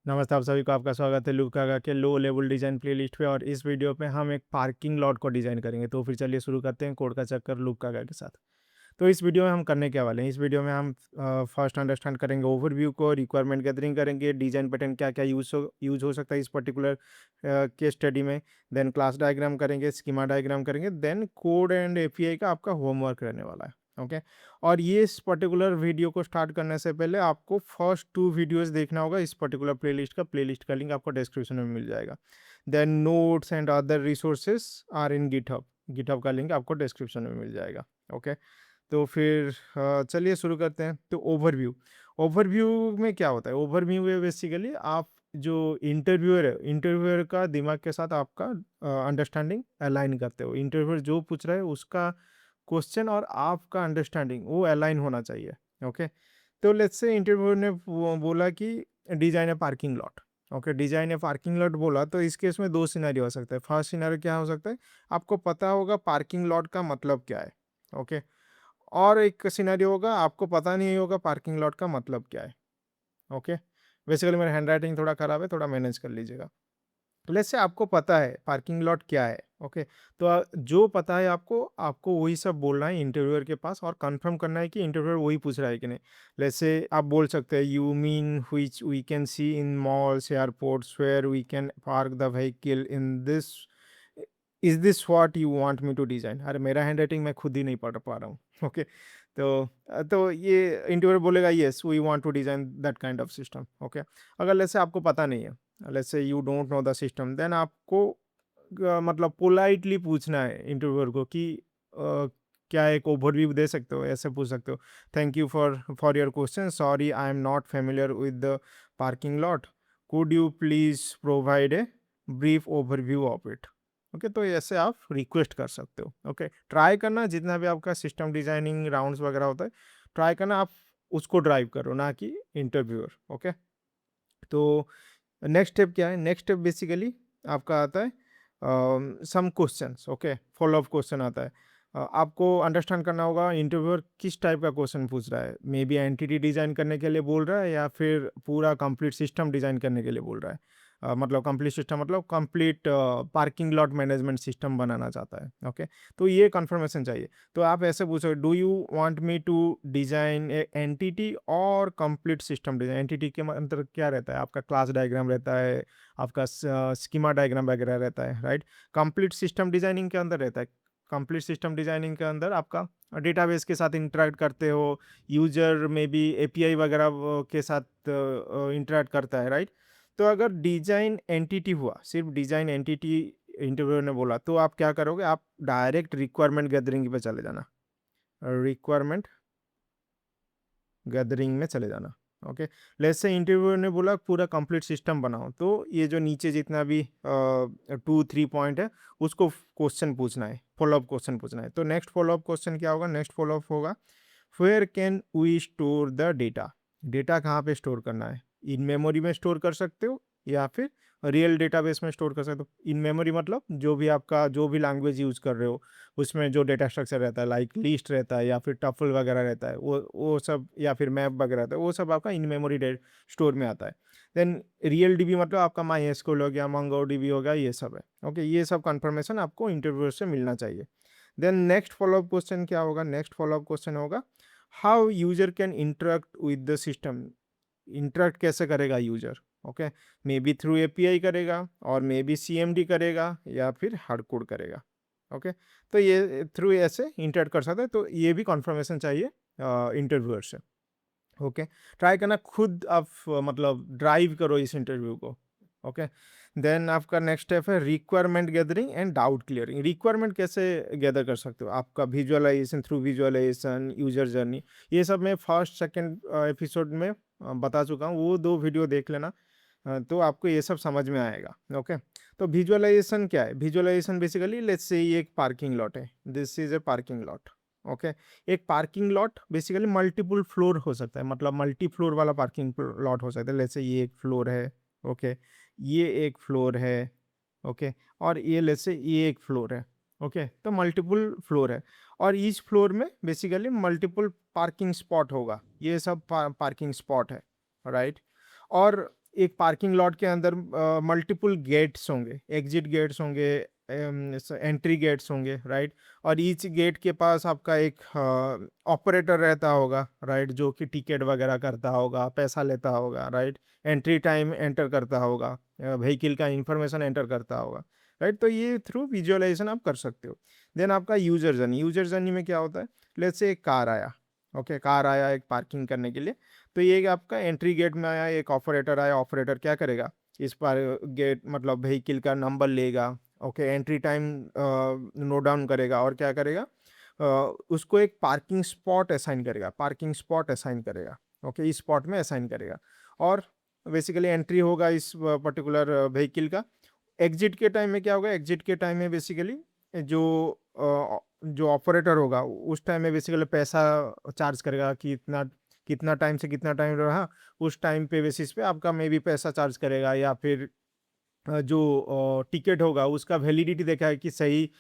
नमस्ते आप सभी को, आपका स्वागत है लुकागा के लो लेवल डिज़ाइन प्लेलिस्ट पे। और इस वीडियो पे हम एक पार्किंग लॉट को डिज़ाइन करेंगे। तो फिर चलिए शुरू करते हैं कोड का चक्कर लुकागा के साथ। तो इस वीडियो में हम करने क्या वाले हैं, इस वीडियो में हम फर्स्ट अंडरस्टैंड करेंगे ओवरव्यू को, रिक्वायरमेंट गैदरिंग करेंगे, डिज़ाइन पैटर्न क्या क्या यूज़ हो सकता है इस पर्टिकुलर केस स्टडी में। देन क्लास डायग्राम करेंगे, स्कीमा डायग्राम करेंगे, देन कोड एंड एपीआई का आपका होमवर्क रहने वाला है। ओके। और ये इस पर्टिकुलर वीडियो को स्टार्ट करने से पहले आपको फर्स्ट 2 वीडियोस देखना होगा इस पर्टिकुलर प्लेलिस्ट का लिंक आपको डिस्क्रिप्शन में मिल जाएगा। Then notes and other resources are in GitHub का लिंक आपको डिस्क्रिप्शन में मिल जाएगा। ओके। तो फिर चलिए शुरू करते हैं। तो ओवरव्यू, ओवरव्यू में क्या होता है? ओवरव्यू में बेसिकली आप जो इंटरव्यूअर है, इंटरव्यूअर का दिमाग के साथ आपका अंडरस्टैंडिंग अलाइन करते हो। इंटरव्यूअर जो पूछ रहा है उसका क्वेश्चन और आपका अंडरस्टैंडिंग वो अलाइन होना चाहिए। ओके। तो लेट्स से इंटरव्यूअर ने बोला कि डिजाइन ए पार्किंग लॉट। ओके, डिजाइन ए पार्किंग लॉट बोला तो इस केस में 2 सिनेरियो हो सकता है। फर्स्ट सिनेरियो क्या हो सकता है, आपको पता होगा पार्किंग लॉट का मतलब क्या है। ओके। और एक सिनेरियो होगा आपको पता नहीं होगा पार्किंग लॉट का मतलब क्या है। ओके। बेसिकली मेरा हैंडराइटिंग थोड़ा खराब है, थोड़ा मैनेज कर लीजिएगा। लेट्स से आपको पता है पार्किंग लॉट क्या है। ओके। तो जो पता है आपको आपको वही सब बोलना है इंटरव्यूअर के पास और कंफर्म करना है कि इंटरव्यूअर वही पूछ रहा है कि नहीं। लेट्स से आप बोल सकते हैं you mean which we can see in malls airports where we can park the vehicle in this, is this what you want me to design. अरे मेरा हैंड राइटिंग मैं खुद ही नहीं पढ़ पा रहा हूँ। ओके। तो ये इंटरव्यूअर बोलेगा yes we want to design that kind of system. Okay. अगर लेट्स से आपको पता नहीं है, let's say you don't know the system, then आपको मतलब पोलाइटली पूछना है इंटरव्यूअर को कि क्या एक ओवरव्यू दे सकते हो, ऐसे पूछ सकते हो। Thank you for your question, sorry I am not familiar with the parking lot, could you please provide a brief overview of it. Okay. तो ऐसे आप रिक्वेस्ट कर सकते हो। ओके। ट्राई करना जितना भी आपका सिस्टम डिजाइनिंग राउंड्स वगैरह होता है, ट्राई करना आप उसको ड्राइव करो, ना कि इंटरव्यूअर। ओके। तो नेक्स्ट स्टेप क्या है, नेक्स्ट स्टेप बेसिकली आपका आता है some questions. Okay, follow up question आता है। आपको अंडरस्टैंड करना होगा इंटरव्यूअर किस टाइप का क्वेश्चन पूछ रहा है। मे बी एंटिटी डिजाइन करने के लिए बोल रहा है या फिर पूरा कंप्लीट सिस्टम डिजाइन करने के लिए बोल रहा है। मतलब कंप्लीट सिस्टम मतलब complete parking lot management system बनाना चाहता है। ओके। तो ये कंफर्मेशन चाहिए। तो आप ऐसे पूछो, do you want me to design a entity और कंप्लीट सिस्टम डिजाइन। एंटिटी के अंदर क्या रहता है, आपका क्लास डायग्राम रहता है, आपका स्कीमा डायग्राम वगैरह रहता है, राइट। कंप्लीट सिस्टम डिजाइनिंग के अंदर रहता है, कंप्लीट सिस्टम डिजाइनिंग के अंदर आपका डेटाबेस के साथ इंटरेक्ट करते हो, यूजर में भी एपीआई वगैरह के साथ इंटरेक्ट करता है, राइट। तो अगर डिजाइन एंटिटी हुआ, सिर्फ डिजाइन एंटिटी इंटरव्यूअर ने बोला, तो आप क्या करोगे, आप डायरेक्ट रिक्वायरमेंट गैदरिंग पे चले जाना, रिक्वायरमेंट गैदरिंग में चले जाना। ओके। लेट्स से इंटरव्यूअर ने बोला पूरा कंप्लीट सिस्टम बनाओ, तो ये जो नीचे जितना भी 2-3 पॉइंट है उसको क्वेश्चन पूछना है, फॉलोअप क्वेश्चन पूछना है। तो नेक्स्ट फॉलोअप क्वेश्चन क्या होगा, नेक्स्ट फॉलोअप होगा where can we store the data. Data कहाँ पे स्टोर करना है, इन मेमोरी में स्टोर कर सकते हो या फिर रियल डेटाबेस में स्टोर कर सकते हो। इन मेमोरी मतलब जो भी आपका जो भी लैंग्वेज यूज़ कर रहे हो उसमें जो डेटा स्ट्रक्चर रहता है, लाइक लिस्ट रहता है या फिर टफल वगैरह रहता है, वो सब, या फिर मैप वगैरह रहता है, वो सब आपका इन मेमोरी स्टोर में आता है। देन रियल डीबी मतलब आपका माई एसक्यूएल हो गया, मंगो डीबी हो गया, ये सब है। ओके। ये सब कंफर्मेशन आपको इंटरव्यूअर से मिलना चाहिए। देन नेक्स्ट फॉलोअप क्वेश्चन क्या होगा, नेक्स्ट फॉलोअप क्वेश्चन होगा how user can interact with the system. Interact कैसे करेगा user. Okay. May be through API करेगा और मे बी सीएमडी करेगा या फिर हार्ड कोड करेगा। ओके। तो ये थ्रू ऐसे इंटरेक्ट कर सकता है, तो ये भी कंफर्मेशन चाहिए इंटरव्यूअर से। ओके। ट्राई करना खुद आप मतलब ड्राइव करो इस इंटरव्यू को। ओके। देन आपका नेक्स्ट स्टेप है requirement gathering and doubt clearing. Requirement कैसे गैदर कर सकते हो, आपका visualisation, through visualisation, user journey, ये सब मैं फर्स्ट सेकंड एपिसोड में बता चुका हूँ, वो 2 वीडियो देख लेना। तो आपको ये सब समझ में आएगा। ओके। तो विजुअलाइजेशन क्या है, विजुअलाइजेशन बेसिकली लेट्स से ये एक पार्किंग लॉट है, this is a parking lot. Okay. एक parking lot basically multiple floor हो सकता है, मतलब मल्टी फ्लोर वाला पार्किंग लॉट हो सकता है। जैसे ये एक फ्लोर है। ओके। ये एक फ्लोर है। ओके। और ये जैसे ये एक फ्लोर है। ओके। तो मल्टीपल फ्लोर है और ईच फ्लोर में बेसिकली मल्टीपल पार्किंग स्पॉट होगा, ये सब पार्किंग स्पॉट है, राइट। और एक पार्किंग लॉट के अंदर मल्टीपल गेट्स होंगे, एग्जिट गेट्स होंगे, एंट्री गेट्स होंगे, राइट। और ईच गेट के पास आपका एक ऑपरेटर रहता होगा, राइट, जो कि टिकट वगैरह करता होगा, पैसा लेता होगा, राइट, एंट्री टाइम एंटर करता होगा, व्हीकल का इंफॉर्मेशन एंटर करता होगा, राइट। तो ये थ्रू विजुअलाइजेशन आप कर सकते हो। देन आपका यूजर जर्नी, यूजर जर्नी में क्या होता है, लेट्स से एक कार आया, ओके, कार आया एक पार्किंग करने के लिए, तो ये आपका एंट्री गेट में आया, एक ऑपरेटर आया, ऑपरेटर क्या करेगा, इस पर गेट मतलब व्हीकल का नंबर लेगा, okay, entry time note down करेगा और क्या करेगा, उसको एक पार्किंग स्पॉट असाइन करेगा, पार्किंग स्पॉट असाइन करेगा, ओके, इस स्पॉट में असाइन करेगा। और बेसिकली एंट्री होगा इस पर्टिकुलर व्हीकल का। एग्जिट के टाइम में क्या होगा, एग्जिट के टाइम में बेसिकली जो जो ऑपरेटर होगा उस टाइम में बेसिकली पैसा चार्ज करेगा कि इतना कितना टाइम से कितना टाइम रहा, उस टाइम पे बेसिस पे आपका मे बी पैसा चार्ज करेगा, या फिर जो टिकट होगा उसका वैलिडिटी देखा है कि सही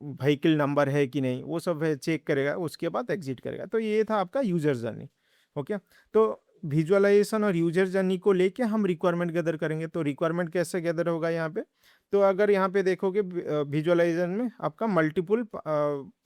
व्हीकल नंबर है कि नहीं, वो सब चेक करेगा, उसके बाद एग्जिट करेगा। तो ये था आपका यूजर जर्नी, ओके। तो विजुअलाइजेशन और यूजर जर्नी को लेके हम रिक्वायरमेंट गैदर करेंगे। तो रिक्वायरमेंट कैसे गैदर होगा यहाँ पे, तो अगर यहाँ पे देखोगे विजुअलाइजेशन में आपका मल्टीपल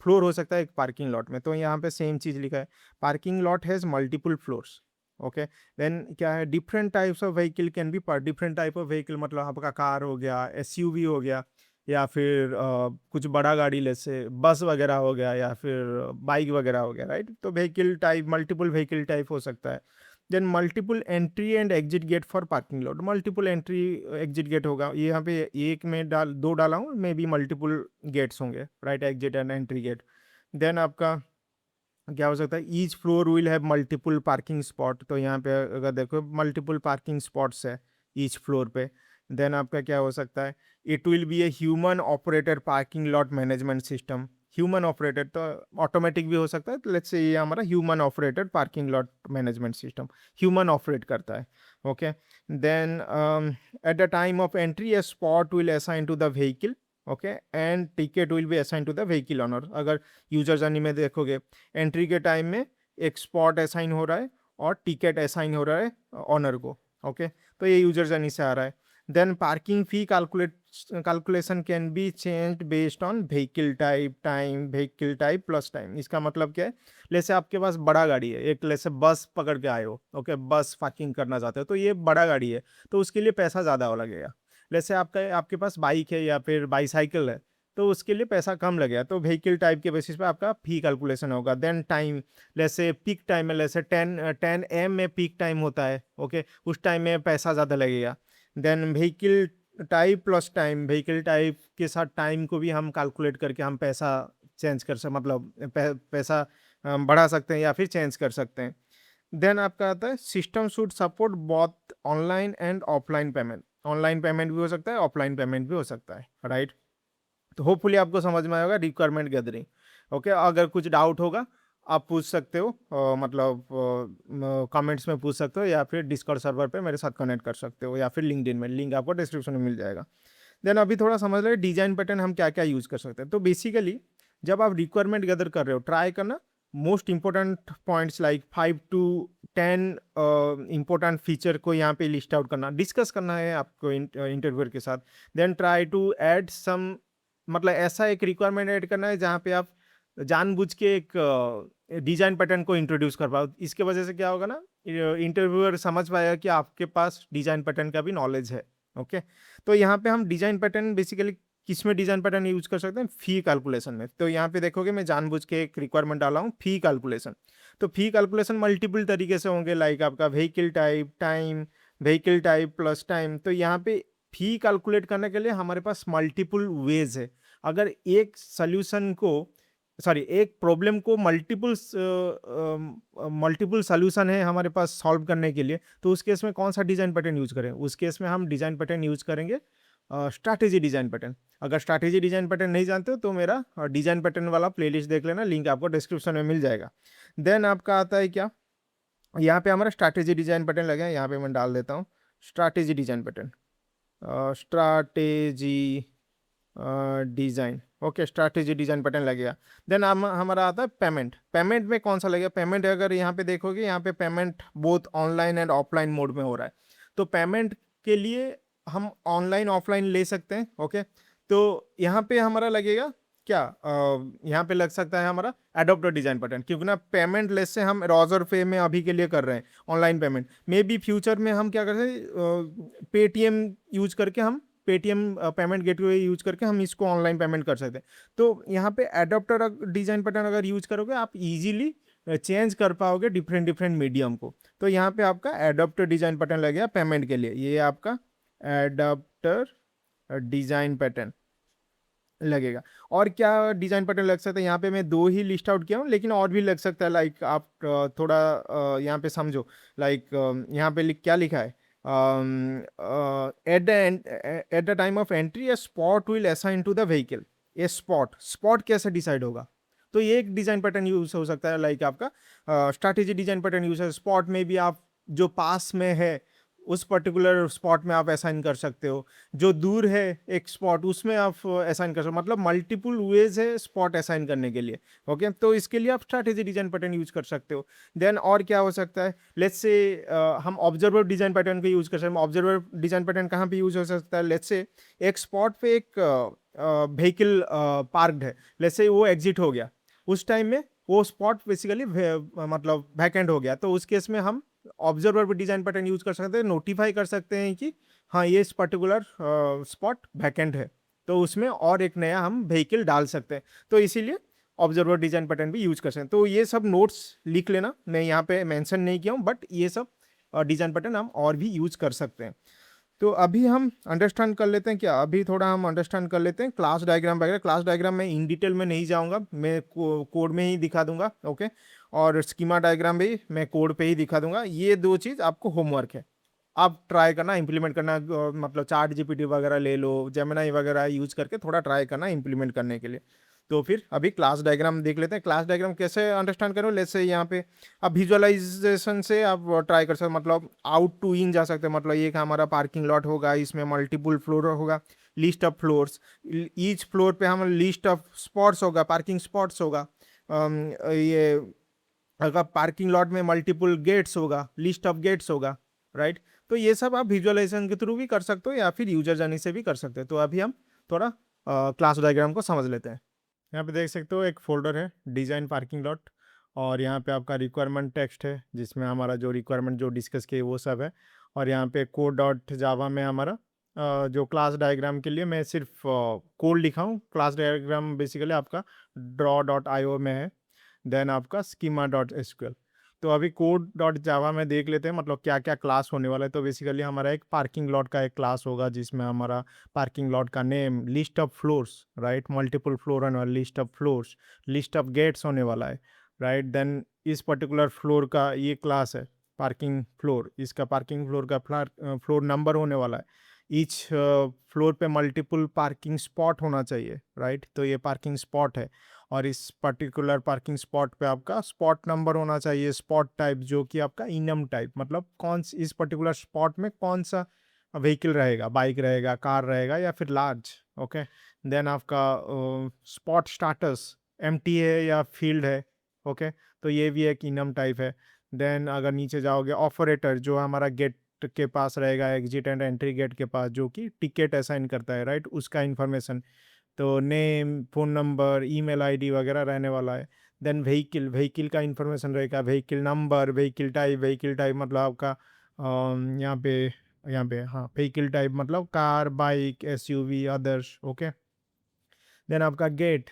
फ्लोर हो सकता है एक पार्किंग लॉट में, तो यहाँ पे सेम चीज़ लिखा है, parking lot has multiple floors, okay. Then क्या है, different types of vehicle can be पर डिफरेंट टाइप ऑफ व्हीकल, मतलब आपका कार हो गया, एसयूवी हो गया, या फिर कुछ बड़ा गाड़ी जैसे बस वगैरह हो गया, या फिर बाइक वगैरह हो गया, राइट। तो vehicle type multiple vehicle type हो सकता है। Then multiple entry and exit gate for parking lot, multiple entry exit gate होगा, ये यहाँ पे एक में दो डाला हूँ, मे बी मल्टीपल गेट्स होंगे, right, exit and entry gate. Then आपका क्या हो सकता है, each floor will have multiple parking spot, तो यहाँ पे अगर देखो मल्टीपल पार्किंग स्पॉट्स है ईच फ्लोर पे। देन आपका क्या हो सकता है, it will be a human operator parking lot management system, human operator तो ऑटोमेटिक भी हो सकता है, तो लेट्स से ये हमारा human operator parking lot management system human operate करता है, okay. Then at the time of entry a spot will assign to the vehicle, okay, and ticket will be assign to the vehicle owner. अगर user journey में देखोगे, entry के time में एक spot assign हो रहा है और टिकट असाइन हो रहा है ऑनर को, ओके। तो ये यूजर जर्नी से आ रहा है। Then parking fee calculation can be changed based on vehicle type, time, vehicle type plus time. इसका मतलब क्या है, जैसे आपके पास बड़ा गाड़ी है, एक जैसे बस पकड़ के आए हो, ओके, बस पार्किंग करना चाहते हो, तो ये बड़ा गाड़ी है, तो उसके लिए पैसा ज़्यादा लगेगा। जैसे आपके पास बाइक है या फिर बाईसाइकिल है, तो उसके लिए पैसा कम लगेगा, तो व्हीकल टाइप के बेसिस पे आपका फी कैलकुलेशन होगा। देन टाइम, जैसे पीक टाइम में, जैसे 10 AM में पीक टाइम होता है, ओके, उस टाइम में पैसा ज़्यादा लगेगा। Then vehicle type plus time, vehicle type के साथ टाइम को भी हम कैलकुलेट करके हम पैसा चेंज कर सकते, मतलब पैसा बढ़ा सकते हैं या फिर चेंज कर सकते हैं। देन आपका आता है system should support both online and offline payment, online payment भी हो सकता है, ऑफलाइन पेमेंट भी हो सकता है, राइट। तो होपफुली आपको समझ में आएगा रिक्वायरमेंट गैदरिंग, ओके। अगर कुछ डाउट होगा आप पूछ सकते हो, मतलब कमेंट्स में पूछ सकते हो, या फिर डिस्कॉर्ड सर्वर पे मेरे साथ कनेक्ट कर सकते हो, या फिर लिंक्डइन में, लिंक आपको डिस्क्रिप्शन में मिल जाएगा। देन अभी थोड़ा समझ ले डिजाइन पैटर्न हम क्या क्या यूज़ कर सकते हैं। तो बेसिकली जब आप रिक्वायरमेंट गैदर कर रहे हो, ट्राई करना most important points like 5 to 10 important feature को यहाँ पे लिस्ट आउट करना, डिस्कस करना है आपको इंटरव्यूअर के साथ। Then try to add some, मतलब ऐसा एक रिक्वायरमेंट ऐड करना है जहाँ पे आप जानबूझ के एक डिजाइन पैटर्न को इंट्रोड्यूस कर पाओ। इसके वजह से क्या होगा ना, इंटरव्यूअर समझ पाएगा कि आपके पास डिजाइन पैटर्न का भी नॉलेज है, ओके। तो यहाँ पे हम डिजाइन पैटर्न बेसिकली किस में डिजाइन पैटर्न यूज कर सकते हैं, फी कैलकुलेशन में। तो यहाँ पे देखोगे मैं जानबूझ के एक रिक्वायरमेंट डाला हूँ फी कैलकुलेशन। तो फी कैलकुलेशन मल्टीपल तरीके से होंगे, लाइक आपका vehicle type, time, vehicle type plus time. तो यहाँ पे फी कैलकुलेट करने के लिए हमारे पास मल्टीपल वेज है। अगर एक सोल्यूशन को, सॉरी, एक प्रॉब्लम को मल्टीपल सोल्यूशन है हमारे पास सॉल्व करने के लिए, तो उस केस में कौन सा डिजाइन पैटर्न यूज करें, उस केस में हम डिजाइन पैटर्न यूज करेंगे स्ट्रैटेजी डिजाइन पैटर्न। अगर स्ट्रैटेजी डिजाइन पैटर्न नहीं जानते हो तो मेरा डिजाइन पैटर्न वाला प्लेलिस्ट देख लेना, लिंक आपको डिस्क्रिप्शन में मिल जाएगा। देन आपका आता है क्या, यहाँ पे हमारा स्ट्रैटेजी डिजाइन पैटर्न लगे हैं, यहाँ पे मैं डाल देता हूँ strategy design pattern, strategy design, okay, strategy design pattern लगेगा। देन हमारा आता है पेमेंट। पेमेंट में कौन सा लगेगा? पेमेंट अगर यहाँ पे देखोगे, यहाँ पे payment both online and offline mode में हो रहा है। तो पेमेंट के लिए हम ऑनलाइन ऑफलाइन ले सकते हैं। ओके, तो यहाँ पे हमारा लगेगा क्या, यहाँ पे लग सकता है हमारा एडोप्टर डिजाइन पैटर्न, क्योंकि ना पेमेंट लेस से हम रॉजर पे में अभी के लिए कर रहे हैं online payment. May be future में हम क्या करते हैं, पेटीएम यूज करके हम पेटीएम पेमेंट गेटवे यूज करके हम इसको ऑनलाइन पेमेंट कर सकते हैं। तो यहाँ पे एडोप्टर डिजाइन पैटर्न अगर यूज करोगे, आप इजीली चेंज कर पाओगे डिफरेंट डिफरेंट मीडियम को। तो यहाँ पे आपका एडोप्टर डिजाइन पैटर्न लगेगा पेमेंट के लिए, ये आपका एडोप्टर डिजाइन पैटर्न लगेगा। और क्या डिजाइन पैटर्न लग सकता है, यहाँ पे मैं 2 ही लिस्ट आउट किया हूँ, लेकिन और भी लग सकता है। लाइक आप थोड़ा यहाँ पे समझो। लाइक यहाँ पे क्या लिखा है, at the time of entry a spot will assign to the vehicle. A spot कैसे डिसाइड होगा? तो ये एक डिजाइन पैटर्न यूज हो सकता है। लाइक आपका स्ट्रैटेजी डिजाइन पैटर्न यूज है। स्पॉट में भी आप जो पास में है उस पर्टिकुलर स्पॉट में आप असाइन कर सकते हो, जो दूर है एक स्पॉट उसमें आप असाइन कर सकते हो। मतलब मल्टीपल वेज है स्पॉट असाइन करने के लिए। ओके, तो इसके लिए आप स्ट्रैटेजी डिजाइन पैटर्न यूज कर सकते हो। देन और क्या हो सकता है, लेट्स से हम ऑब्जर्वर डिजाइन पैटर्न को यूज कर सकते हैं। ऑब्जर्वर डिजाइन पैटर्न कहाँ पे यूज हो सकता है? लेट्स से एक स्पॉट पे एक व्हीकल पार्कड है, लेट्स से वो एग्जिट हो गया, उस टाइम में वो स्पॉट बेसिकली मतलब वैकेंट हो गया। तो उस केस में हम ऑब्जर्वर भी डिजाइन पैटर्न यूज कर सकते हैं, नोटिफाई कर सकते हैं कि हाँ ये इस पर्टिकुलर स्पॉट वैकेंट है, तो उसमें और एक नया हम व्हीकल डाल सकते हैं। तो इसीलिए ऑब्जर्वर डिजाइन पैटर्न भी यूज कर सकते हैं। तो ये सब नोट्स लिख लेना, मैं यहाँ पे मेंशन नहीं किया हूँ, बट ये सब डिजाइन पैटर्न हम और भी यूज कर सकते हैं। तो अभी हम अंडरस्टैंड कर लेते हैं क्या, अभी थोड़ा हम अंडरस्टैंड कर लेते हैं क्लास डायग्राम वगैरह। क्लास डायग्राम में इन डिटेल में नहीं जाऊंगा, मैं कोड में ही दिखा दूंगा। ओके, और स्कीमा डायग्राम भी मैं कोड पे ही दिखा दूंगा। ये 2 चीज़ आपको होमवर्क है, आप ट्राई करना, इंप्लीमेंट करना। मतलब चार्ट जीपीटी वगैरह ले लो, जेमिनाई वगैरह यूज करके थोड़ा ट्राई करना इंप्लीमेंट करने के लिए। तो फिर अभी क्लास डायग्राम देख लेते हैं। क्लास डायग्राम कैसे अंडरस्टैंड करो, लेट्स से यहाँ पे अब विजुअलाइजेशन से आप ट्राई कर सकते हो, मतलब आउट टू इन जा सकते हो। मतलब ये कि हमारा पार्किंग लॉट होगा, इसमें मल्टीपल फ्लोर होगा, list of floors, each floor पे हम लिस्ट ऑफ स्पॉट्स होगा, पार्किंग स्पॉट्स होगा। ये अगर पार्किंग लॉट में मल्टीपल गेट्स होगा, लिस्ट ऑफ गेट्स होगा, राइट। तो ये सब आप विजुअलाइजेशन के थ्रू भी कर सकते हो या फिर यूजर जर्नी से भी कर सकते हो। तो अभी हम थोड़ा क्लास डायग्राम को समझ लेते हैं। यहाँ पे देख सकते हो एक फोल्डर है डिज़ाइन पार्किंग लॉट, और यहाँ पे आपका रिक्वायरमेंट टेक्स्ट है जिसमें हमारा जो रिक्वायरमेंट जो डिस्कस किए वो सब है। और यहाँ पे कोड डॉट जावा में हमारा जो क्लास डायग्राम के लिए मैं सिर्फ कोड लिखा हूँ। क्लास डायग्राम बेसिकली आपका draw.io में है, देन आपका schema.sql। तो अभी कोड डॉट जावा में देख लेते हैं मतलब क्या क्या क्लास होने वाला है। तो बेसिकली हमारा एक पार्किंग लॉट का एक क्लास होगा जिसमें हमारा पार्किंग लॉट का name, list of floors, right, multiple floor होने वाला, list of floors, list of gates होने वाला है, राइट। देन इस पर्टिकुलर फ्लोर का ये क्लास है पार्किंग फ्लोर, इसका पार्किंग फ्लोर का फ्लोर नंबर होने वाला है। ईच फ्लोर पे मल्टीपल पार्किंग स्पॉट होना चाहिए, राइट। तो ये पार्किंग स्पॉट है, और इस पर्टिकुलर पार्किंग स्पॉट पे आपका स्पॉट नंबर होना चाहिए। स्पॉट टाइप जो कि आपका इनम टाइप, मतलब इस पर्टिकुलर स्पॉट में कौन सा व्हीकल रहेगा, बाइक रहेगा, कार रहेगा या फिर लार्ज। ओके, देन आपका स्पॉट स्टाटस एम्प्टी है या फील्ड है। ओके, तो ये भी एक इनम टाइप है। देन अगर नीचे जाओगे, ऑपरेटर जो हमारा गेट के पास रहेगा, एग्जिट एंड एंट्री गेट के पास, जो कि टिकट असाइन करता है, राइट, उसका इन्फॉर्मेशन। तो name, phone number, email ID वगैरह रहने वाला है। देन व्हीकल का इन्फॉर्मेशन रहेगा, व्हीकल नंबर, व्हीकल टाइप मतलब आपका यहाँ पे हाँ, व्हीकल टाइप मतलब car, bike, SUV, others. Okay, then आपका गेट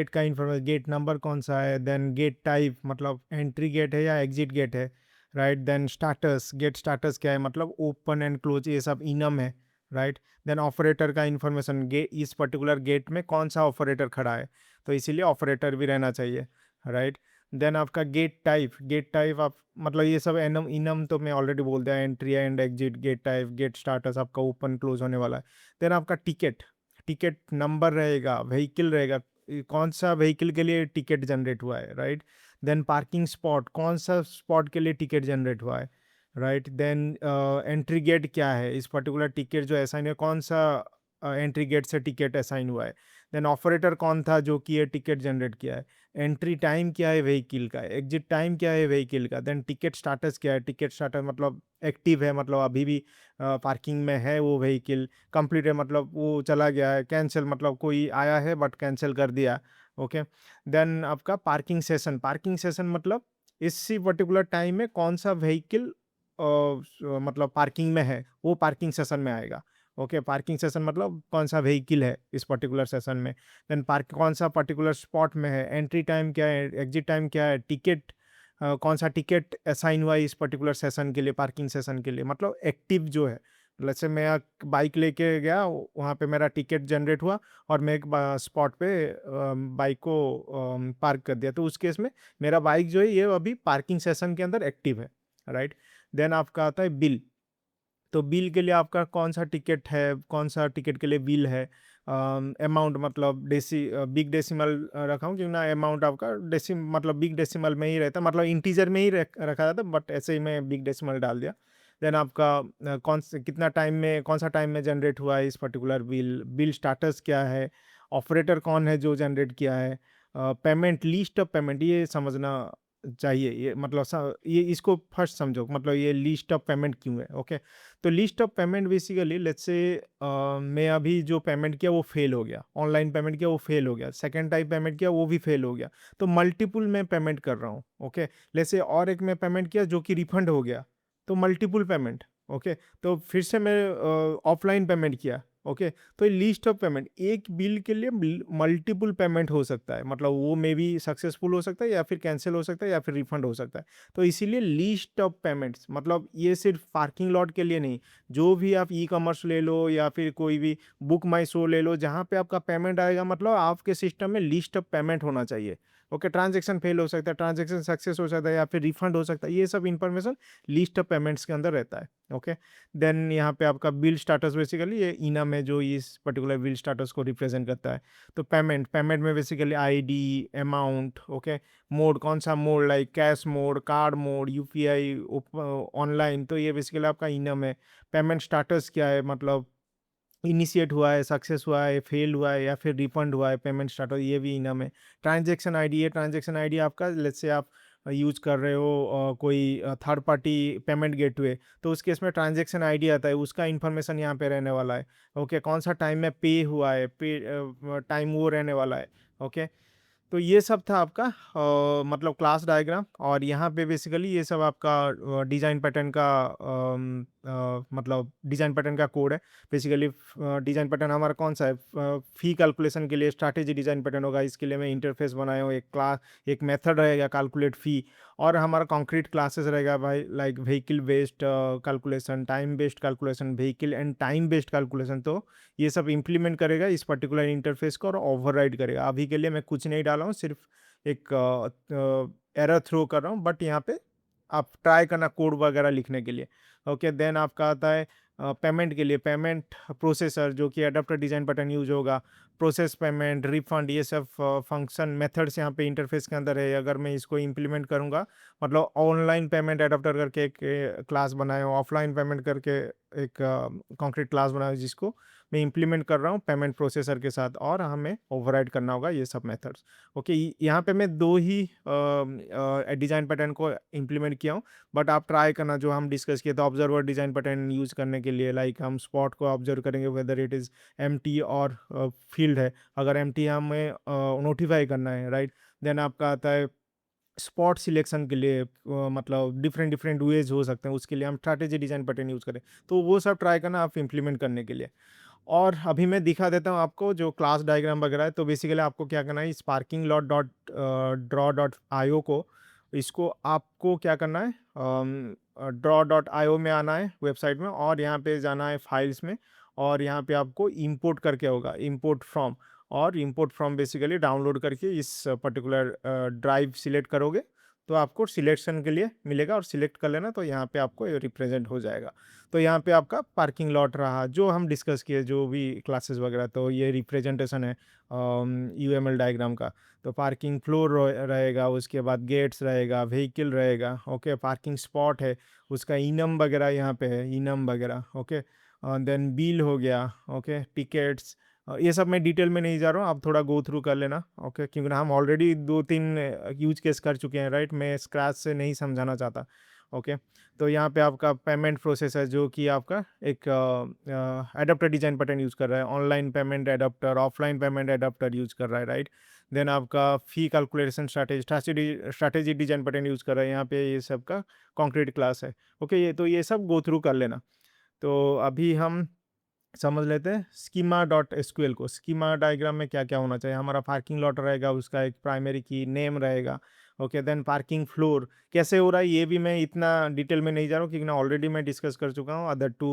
का इन्फॉर्मेशन, गेट नंबर कौन सा है, देन गेट टाइप मतलब एंट्री गेट है या एग्जिट गेट है, right. Then status, gate status क्या है, मतलब ओपन एंड क्लोज, ये सब इनम है, राइट। देन ऑपरेटर का इन्फॉर्मेशन, इस पर्टिकुलर गेट में कौन सा ऑपरेटर खड़ा है, तो इसीलिए ऑपरेटर भी रहना चाहिए, राइट। देन आपका गेट टाइप आप मतलब ये सब इनम तो मैं ऑलरेडी बोल दिया, entry and exit, gate type, gate status आपका ओपन क्लोज होने वाला है। देन आपका टिकट नंबर रहेगा, व्हीकल रहेगा, कौन सा व्हीकल के लिए टिकट जनरेट हुआ है, राइट। देन पार्किंग स्पॉट, कौन सा स्पॉट के लिए टिकट जनरेट हुआ है, राइट। देन एंट्री गेट क्या है, इस पर्टिकुलर टिकट जो असाइन है कौन सा एंट्री गेट से टिकट असाइन हुआ है। देन ऑपरेटर कौन था जो कि ये टिकट जनरेट किया है, एंट्री टाइम क्या है व्हीकल का, एग्जिट टाइम क्या है व्हीकल का, देन टिकट स्टाटस क्या है, टिकट स्टाटस मतलब एक्टिव है, मतलब अभी भी पार्किंग में है वो व्हीकल, कंप्लीट है मतलब वो चला गया है, कैंसिल मतलब कोई आया है बट कैंसिल कर दिया। ओके, देन आपका पार्किंग सेशन मतलब इसी पर्टिकुलर टाइम में कौन सा व्हीकल मतलब पार्किंग में है वो पार्किंग सेशन में आएगा। ओके, पार्किंग सेशन मतलब कौन सा व्हीकल है इस पर्टिकुलर सेशन में, देन पार्क कौन सा पर्टिकुलर स्पॉट में है, एंट्री टाइम क्या है, एग्जिट टाइम क्या है, टिकट कौन सा टिकट असाइन हुआ है इस पर्टिकुलर सेशन के लिए, पार्किंग सेशन के लिए, मतलब एक्टिव जो है। जैसे मैं बाइक लेके गया वहाँ पे मेरा टिकट जनरेट हुआ और मैं एक स्पॉट पे बाइक को पार्क कर दिया, तो उस केस में मेरा बाइक जो है ये अभी पार्किंग सेशन के अंदर एक्टिव है, राइट। देन आपका आता है बिल। तो बिल के लिए आपका कौन सा टिकट है, कौन सा टिकट के लिए बिल है, अमाउंट मतलब बिग डेसिमल रखा हूँ क्योंकि ना अमाउंट आपका मतलब बिग डेसिमल में ही रहता, मतलब इंटीजर में ही रखा जाता, बट ऐसे ही मैं बिग डेसिमल डाल दिया। देन आपका कौन से कितना टाइम में कौन सा टाइम में जनरेट हुआ है इस पर्टिकुलर बिल स्टाटस क्या है, ऑपरेटर कौन है जो जनरेट किया है, पेमेंट, लिस्ट ऑफ पेमेंट, ये समझना चाहिए, ये मतलब ये इसको फर्स्ट समझो, मतलब ये लिस्ट ऑफ पेमेंट क्यों है। ओके, तो list of payment basically let's say मैं अभी जो पेमेंट किया वो फेल हो गया, ऑनलाइन पेमेंट किया वो फेल हो गया, सेकंड टाइम पेमेंट किया वो भी फेल हो गया, तो मल्टीपुल मैं पेमेंट कर रहा हूँ। ओके, लेट्स से और एक मैं पेमेंट किया जो कि रिफंड हो गया, तो मल्टीपुल पेमेंट। ओके, तो फिर से मैं ऑफलाइन पेमेंट किया। ओके, तो ये लिस्ट ऑफ पेमेंट, एक बिल के लिए मल्टीपल पेमेंट हो सकता है, मतलब वो मे बी सक्सेसफुल हो सकता है या फिर कैंसिल हो सकता है या फिर रिफंड हो सकता है। तो इसीलिए लिस्ट ऑफ पेमेंट्स मतलब ये सिर्फ पार्किंग लॉट के लिए नहीं, जो भी आप ई कॉमर्स ले लो या फिर कोई भी बुक माई शो ले लो, जहाँ पे आपका पेमेंट आएगा मतलब आपके सिस्टम में लिस्ट ऑफ पेमेंट होना चाहिए। ओके, ट्रांजेक्शन फेल हो सकता है, ट्रांजेक्शन सक्सेस हो सकता है या फिर रिफंड हो सकता है, ये सब इंफॉर्मेशन लिस्ट ऑफ पेमेंट्स के अंदर रहता है। ओके, देन यहाँ पे आपका बिल स्टाटस बेसिकली ये इनम है जो इस पर्टिकुलर बिल स्टाटस को रिप्रेजेंट करता है। तो पेमेंट में basically ID, amount, okay, mode कौन सा mode, like cash mode, card mode, UPI, online, तो ये बेसिकली आपका इनम है। पेमेंट स्टाटस क्या है, मतलब इनिशिएट हुआ है, सक्सेस हुआ है, फेल हुआ है या फिर रिफंड हुआ है, पेमेंट स्टार्ट हो, ये भी इनम है। ट्रांजैक्शन आईडी है, ट्रांजैक्शन आईडी आपका लेट्स से आप यूज कर रहे हो कोई थर्ड पार्टी पेमेंट गेटवे, तो उस केस में ट्रांजैक्शन आईडी आता है, उसका इन्फॉर्मेशन यहाँ पे रहने वाला है। ओके, कौन सा टाइम में पे हुआ है, पे टाइम वो रहने वाला है। ओके, तो ये सब था आपका मतलब क्लास डायग्राम, और यहाँ पे बेसिकली ये सब आपका डिज़ाइन पैटर्न का मतलब डिज़ाइन पैटर्न का कोड है। बेसिकली डिज़ाइन पैटर्न हमारा कौन सा है, फ़ी कैलकुलेशन के लिए स्ट्रैटेजी डिज़ाइन पैटर्न होगा, इसके लिए मैं इंटरफेस बनाया हूँ, एक मेथड रहेगा कैलकुलेट फ़ी, और हमारा कॉन्क्रीट क्लासेस रहेगा भाई, like vehicle based calculation, time based calculation, vehicle and time based calculation. तो ये सब इम्प्लीमेंट करेगा इस पर्टिकुलर इंटरफेस को और ओवरराइड करेगा। अभी के लिए मैं कुछ नहीं डाला हूँ, सिर्फ एक एरर थ्रो कर रहा हूँ, बट यहाँ पे आप ट्राई करना कोड वगैरह लिखने के लिए। ओके, देन आपका आता है पेमेंट के लिए, पेमेंट प्रोसेसर जो कि एडाप्टर डिज़ाइन पैटर्न यूज होगा, प्रोसेस पेमेंट, रिफंड, ये सब फंक्शन मेथड्स यहाँ पे इंटरफेस के अंदर है। अगर मैं इसको इम्प्लीमेंट करूँगा, मतलब ऑनलाइन पेमेंट एडाप्टर करके एक क्लास बनाया हूँ, ऑफलाइन पेमेंट करके एक कॉन्क्रीट क्लास बनाया हूँ, जिसको मैं इम्प्लीमेंट कर रहा हूँ पेमेंट प्रोसेसर के साथ, और हमें ओवरराइड करना होगा ये सब मेथड्स। ओके, यहाँ पे मैं दो ही डिज़ाइन पैटर्न को इम्प्लीमेंट किया हूँ, बट आप ट्राई करना जो हम डिस्कस किए थे ऑब्जर्वर डिज़ाइन पैटर्न यूज़ करने के लिए, लाइक हम स्पॉट को ऑब्जर्व करेंगे वेदर इट इज़ एम्प्टी और फील्ड है। अगर एम्प्टी हमें नोटिफाई करना है, राइट। देन आपका आता है स्पॉट सिलेक्शन के लिए, मतलब डिफरेंट डिफरेंट वेज हो सकते हैं, उसके लिए हम स्ट्रैटेजी डिज़ाइन पैटर्न यूज़ करें, तो वो सब ट्राई करना आप इम्प्लीमेंट करने के लिए। और अभी मैं दिखा देता हूँ आपको जो क्लास डायग्राम वगैरह है। तो बेसिकली आपको क्या करना है, sparking lot dot draw dot I O को, इसको आपको क्या करना है, ड्रॉ डॉट आई ओ में आना है वेबसाइट में, और यहाँ पे जाना है फाइल्स में, और यहाँ पे आपको इंपोर्ट करके होगा, इंपोर्ट फ्रॉम, और इंपोर्ट फ्रॉम बेसिकली डाउनलोड करके इस पर्टिकुलर ड्राइव सिलेक्ट करोगे तो आपको सिलेक्शन के लिए मिलेगा, और सिलेक्ट कर लेना तो यहाँ पे आपको रिप्रेजेंट हो जाएगा। तो यहाँ पे आपका पार्किंग लॉट रहा जो हम डिस्कस किए, जो भी क्लासेस वगैरह, तो ये रिप्रेजेंटेशन है यूएमएल डायग्राम का। तो पार्किंग फ्लोर रहेगा, उसके बाद गेट्स रहेगा, व्हीकल रहेगा, ओके, पार्किंग स्पॉट है, उसका इनम वगैरह यहाँ पे है, इनम वगैरह, ओके, देन बिल हो गया, ओके, टिकट्स, ये सब मैं डिटेल में नहीं जा रहा हूँ, आप थोड़ा गो थ्रू कर लेना, ओके, क्योंकि ना हम ऑलरेडी 2-3 यूज केस कर चुके हैं, राइट। मैं स्क्रैच से नहीं समझाना चाहता, ओके। तो यहाँ पे आपका पेमेंट प्रोसेस है जो कि आपका एक एडाप्टर डिजाइन पैटर्न यूज़ कर रहा है, online payment adapter, offline payment adapter use कर रहा है, राइट। देन आपका fee calculation strategy design pattern use कर रहा है, यहाँ पे ये सब का कॉन्क्रीट क्लास है, ओके। ये तो ये सब गो थ्रू कर लेना। तो अभी हम समझ लेते हैं स्कीमा डॉट एसक्यूएल को। स्कीमा डायग्राम में क्या क्या होना चाहिए, हमारा पार्किंग लॉट रहेगा, उसका एक प्राइमरी की नेम रहेगा, ओके। देन पार्किंग फ्लोर कैसे हो रहा है ये भी मैं इतना डिटेल में नहीं जा रहा हूँ, क्योंकि ना ऑलरेडी मैं डिस्कस कर चुका हूँ अदर टू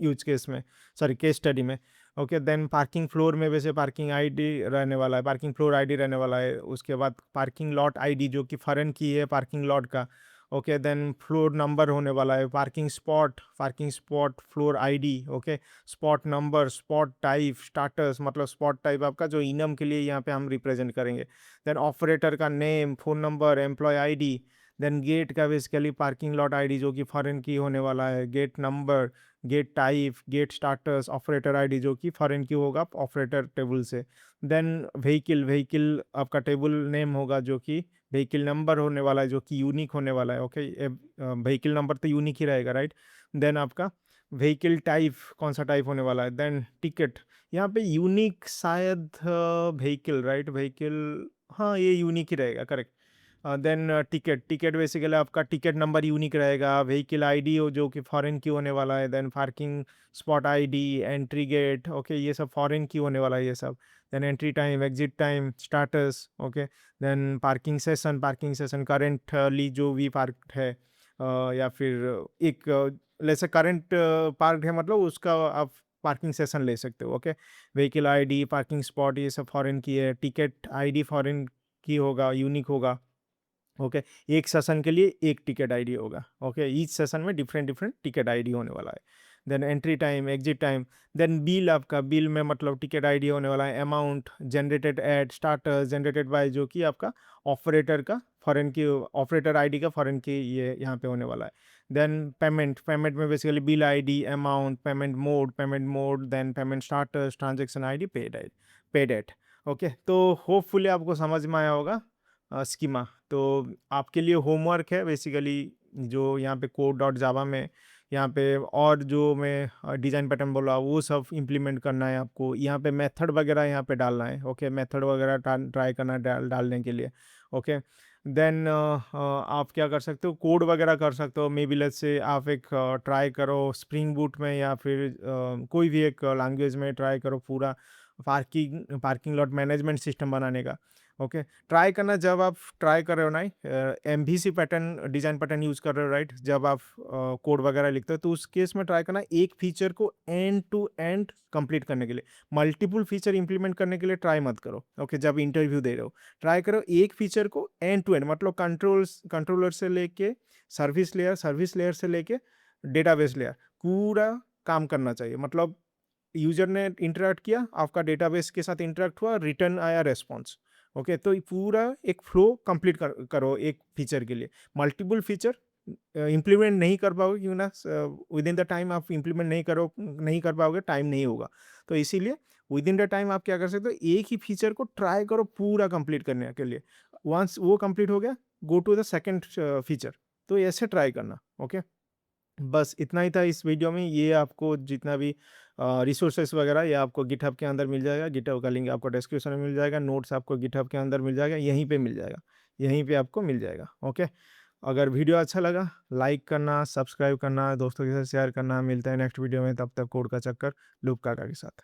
यूज केस में, सॉरी केस स्टडी में, ओके। देन पार्किंग फ्लोर में वैसे पार्किंग आईडी रहने वाला है, पार्किंग फ्लोर आईडी रहने वाला है, उसके बाद पार्किंग लॉट आईडी जो कि फॉरेन की है पार्किंग लॉट का, ओके। देन फ्लोर नंबर होने वाला है, parking spot floor ID, okay. Spot number, spot type, status, मतलब स्पॉट टाइप आपका जो इनम के लिए यहाँ पे हम रिप्रेजेंट करेंगे। देन ऑपरेटर का name, phone number, employ ID. Then gate का बेसिकली पार्किंग लॉट आईडी जो कि फॉरेन की होने वाला है, gate number, gate type, gate status, operator ID जो कि फॉरेन की होगा ऑपरेटर टेबल से। देन व्हीकल आपका टेबल नेम होगा जो कि व्हीकल नंबर होने वाला है, जो कि यूनिक होने वाला है, ओके। व्हीकल नंबर तो यूनिक ही रहेगा, राइट। देन आपका व्हीकल टाइप कौन सा टाइप होने वाला है। देन टिकट, यहाँ पे यूनिक शायद व्हीकल, राइट, व्हीकल, हाँ ये यूनिक ही रहेगा, करेक्ट। देन टिकट बेसिकली आपका टिकट नंबर यूनिक रहेगा, व्हीकल आईडी हो जो कि फॉरेन की होने वाला है। Then parking spot ID, entry gate, okay, ये सब फॉरेन की होने वाला है ये सब। Then entry time, exit time, status, okay. Then parking session currently जो भी पार्क है, या फिर एक जैसे करंट पार्क है, मतलब उसका आप पार्किंग सेशन ले सकते हो, okay. Vehicle ID, parking spot, ये सब फॉरेन की है। टिकट आईडी फॉरेन की होगा, यूनिक होगा, ओके। एक सेशन के लिए एक टिकट आईडी होगा, ओके। ईच सेशन में डिफरेंट डिफरेंट टिकट आईडी होने वाला है। Then entry time, exit time. Then bill, आपका बिल में मतलब टिकट आईडी होने वाला है, amount generated at status generated by जो कि आपका ऑपरेटर का फॉरेन की, ऑपरेटर आईडी का फॉरेन की, ये यहाँ पे होने वाला है। देन पेमेंट में basically bill ID, amount, payment mode, then payment status, transaction ID, pay date, okay. तो होपफुली आपको समझ में आया होगा स्कीमा। तो आपके लिए होमवर्क है बेसिकली, जो यहाँ पे कोड डॉट जावा में यहाँ पे और जो मैं डिज़ाइन पैटर्न बोल रहा हूँ वो सब इम्प्लीमेंट करना है आपको। यहाँ पे मेथड वगैरह यहाँ पे डालना है, ओके। मेथड वगैरह ट्राई करना है डालने के लिए, ओके। देन आप क्या कर सकते हो, कोड वगैरह कर सकते हो। मे बी लेट्स से आप एक ट्राई करो स्प्रिंग बूट में, या फिर कोई भी एक लैंग्वेज में ट्राई करो पूरा पार्किंग लॉट मैनेजमेंट सिस्टम बनाने का, ओके। ट्राई करना, जब आप ट्राई कर रहे हो ना MVC pattern design pattern use कर रहे हो, राइट, जब आप कोड वगैरह लिखते हो तो उस केस में ट्राई करना एक फीचर को एंड टू एंड कंप्लीट करने के लिए। मल्टीपल फीचर इंप्लीमेंट करने के लिए ट्राई मत करो, ओके। जब इंटरव्यू दे रहे हो ट्राई करो एक फीचर को एंड टू एंड, मतलब कंट्रोलर से लेके सर्विस लेयर से लेके डेटाबेस लेयर पूरा काम करना चाहिए। मतलब यूजर ने इंटरेक्ट किया, आपका डेटाबेस के साथ इंटरेक्ट हुआ, रिटर्न आया रेस्पॉन्स, ओके। तो ये पूरा एक फ्लो कंप्लीट करो एक फीचर के लिए। मल्टीपल फीचर इम्प्लीमेंट नहीं कर पाओगे, क्यों ना विद इन द टाइम आप इम्प्लीमेंट नहीं कर पाओगे, टाइम नहीं होगा। तो इसीलिए विद इन द टाइम आप क्या कर सकते हो, एक ही फीचर को ट्राई करो पूरा कंप्लीट करने के लिए। वंस वो कंप्लीट हो गया, go to the second feature. तो ऐसे ट्राई करना, ओके। बस इतना ही था इस वीडियो में। ये आपको जितना भी रिसोर्सेस वगैरह ये आपको गिटहब के अंदर मिल जाएगा, गिटहब का लिंक आपको डिस्क्रिप्शन में मिल जाएगा, नोट्स आपको गिटहब के अंदर मिल जाएगा, यहीं पे मिल जाएगा, यहीं पे आपको मिल जाएगा, ओके। अगर वीडियो अच्छा लगा लाइक करना, सब्सक्राइब करना, दोस्तों के साथ शेयर करना। मिलता है नेक्स्ट वीडियो में, तब तक कोड का चक्कर लूप काका के साथ।